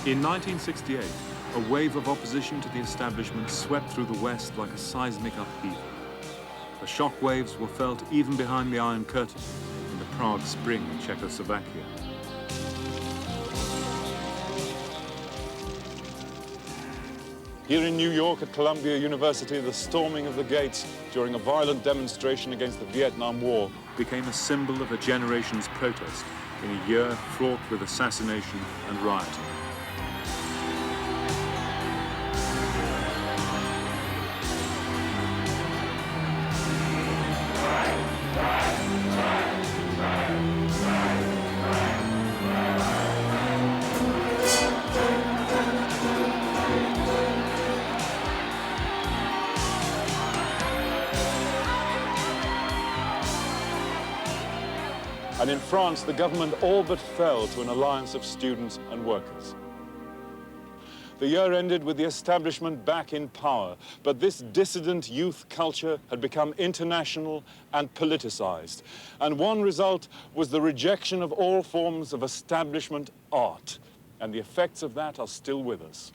In 1968, a wave of opposition to the establishment swept through the West like a seismic upheaval. The shock waves were felt even behind the Iron Curtain in the Prague Spring in Czechoslovakia. Here in New York at Columbia University, the storming of the gates during a violent demonstration against the Vietnam War became a symbol of a generation's protest in a year fraught with assassination and rioting. And in France, the government all but fell to an alliance of students and workers. The year ended with the establishment back in power, but this dissident youth culture had become international and politicized. And one result was the rejection of all forms of establishment art. And the effects of that are still with us.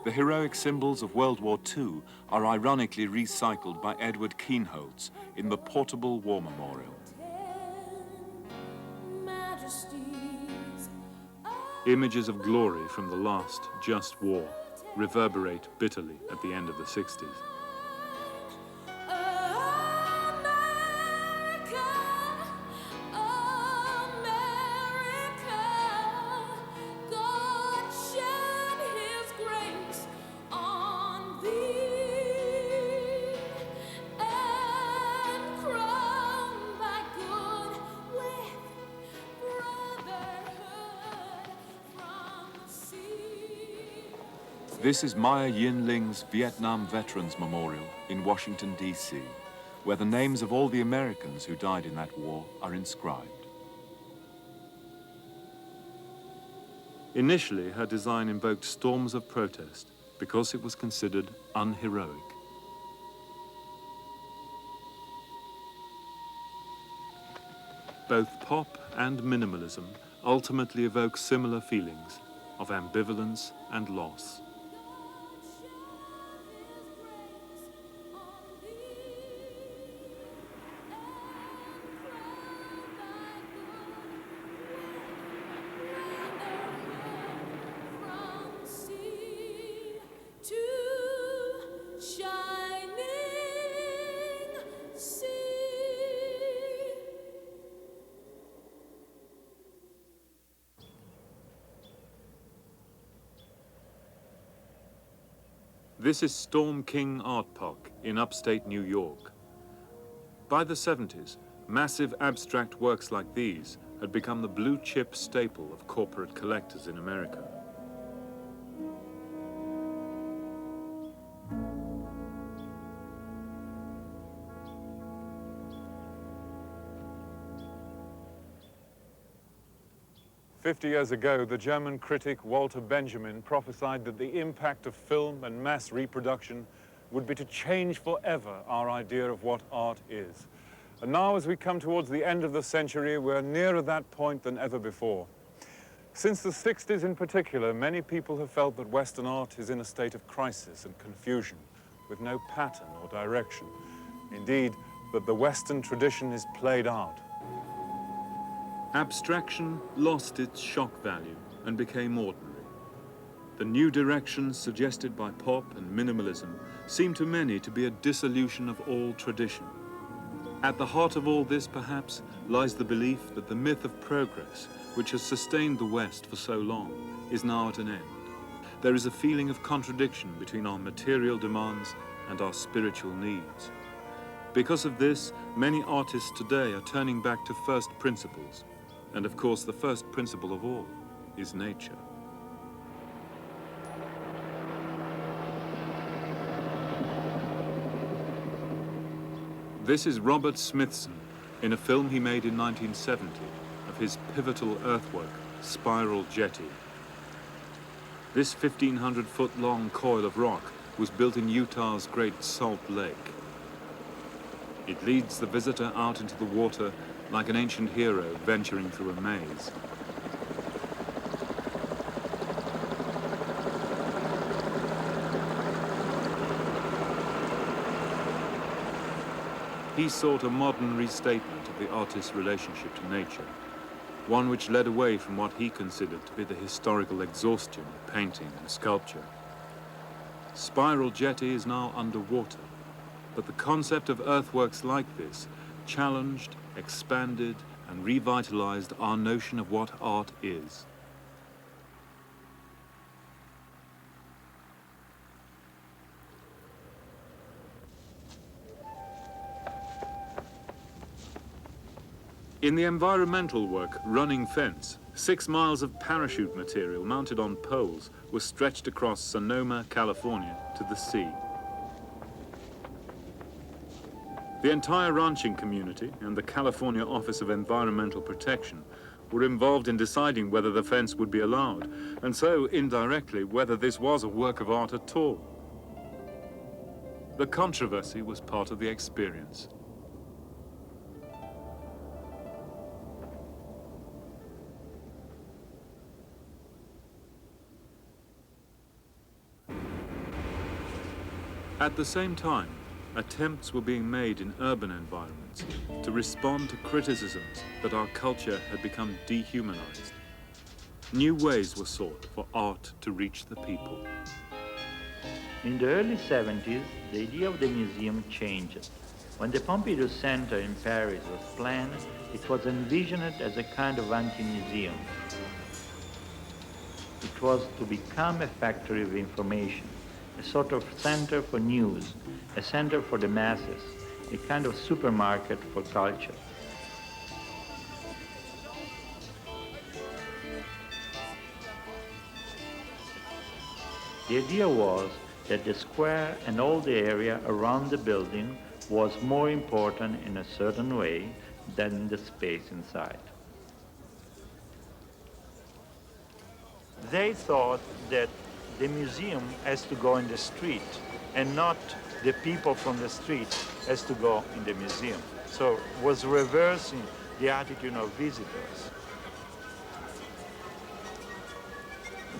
The heroic symbols of World War II are ironically recycled by Edward Kienholz in the portable war memorial. Images of glory from the last just war reverberate bitterly at the end of the 60s. This is Maya Yinling's Vietnam Veterans Memorial in Washington, D.C., where the names of all the Americans who died in that war are inscribed. Initially, her design invoked storms of protest because it was considered unheroic. Both pop and minimalism ultimately evoke similar feelings of ambivalence and loss. This is Storm King Art Park in upstate New York. By the 70s, massive abstract works like these had become the blue-chip staple of corporate collectors in America. "50 years ago, the German critic Walter Benjamin prophesied that the impact of film and mass reproduction would be to change forever our idea of what art is. And now, as we come towards the end of the century, we're nearer that point than ever before. Since the 60s in particular, many people have felt that Western art is in a state of crisis and confusion, with no pattern or direction. Indeed, that the Western tradition is played out. Abstraction lost its shock value and became ordinary. The new directions suggested by pop and minimalism seem to many to be a dissolution of all tradition. At the heart of all this, perhaps, lies the belief that the myth of progress, which has sustained the West for so long, is now at an end. There is a feeling of contradiction between our material demands and our spiritual needs. Because of this, many artists today are turning back to first principles. And of course, the first principle of all is nature. This is Robert Smithson in a film he made in 1970 of his pivotal earthwork, Spiral Jetty. This 1,500-foot-long coil of rock was built in Utah's Great Salt Lake. It leads the visitor out into the water like an ancient hero venturing through a maze. He sought a modern restatement of the artist's relationship to nature, one which led away from what he considered to be the historical exhaustion of painting and sculpture. Spiral Jetty is now underwater, but the concept of earthworks like this challenged, expanded, and revitalized our notion of what art is. In the environmental work, Running Fence, 6 miles of parachute material mounted on poles was stretched across Sonoma, California, to the sea. The entire ranching community and the California Office of Environmental Protection were involved in deciding whether the fence would be allowed, and so, indirectly, whether this was a work of art at all. The controversy was part of the experience. At the same time, attempts were being made in urban environments to respond to criticisms that our culture had become dehumanized. New ways were sought for art to reach the people. In the early 70s, the idea of the museum changed. When the Pompidou Center in Paris was planned, it was envisioned as a kind of anti-museum. It was to become a factory of information, a sort of center for news, a center for the masses, a kind of supermarket for culture. The idea was that the square and all the area around the building was more important in a certain way than the space inside. They thought that the museum has to go in the street and not the people from the street has to go in the museum. So it was reversing the attitude of visitors.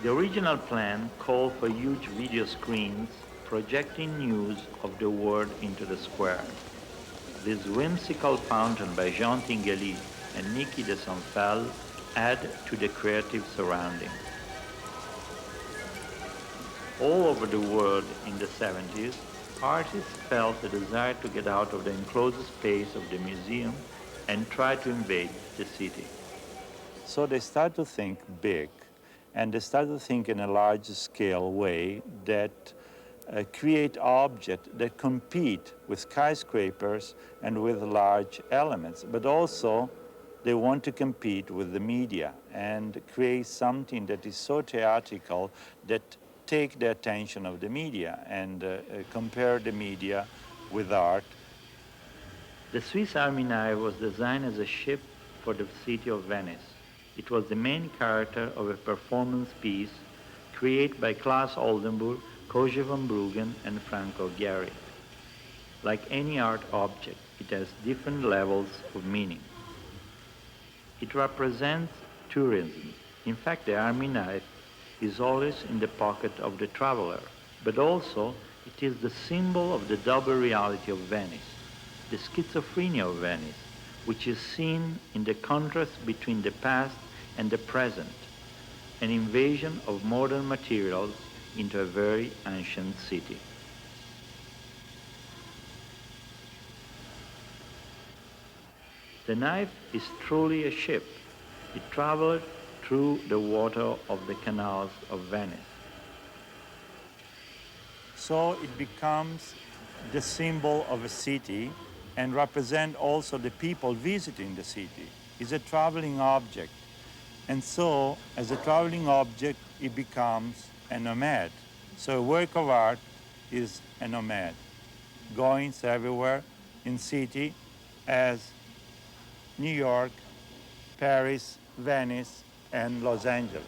The original plan called for huge video screens projecting news of the world into the square. This whimsical fountain by Jean Tinguely and Niki de Saint-Phal add to the creative surrounding. All over the world in the 70s, artists felt a desire to get out of the enclosed space of the museum and try to invade the city. So they started to think big, and they started to think in a large-scale way that create objects that compete with skyscrapers and with large elements, but also they want to compete with the media and create something that is so theatrical that take the attention of the media and compare the media with art. The Swiss Army knife was designed as a ship for the city of Venice. It was the main character of a performance piece created by Claes Oldenburg, Koje van Bruggen, and Franco Gehry. Like any art object, it has different levels of meaning. It represents tourism. In fact, the army knife is always in the pocket of the traveler, but also it is the symbol of the double reality of Venice, the schizophrenia of Venice, which is seen in the contrast between the past and the present, an invasion of modern materials into a very ancient city. The knife is truly a ship. It traveled through the water of the canals of Venice. So it becomes the symbol of a city and represent also the people visiting the city. It's a traveling object. And so, as a traveling object, it becomes a nomad. So a work of art is a nomad, going everywhere in city as New York, Paris, Venice, and Los Angeles.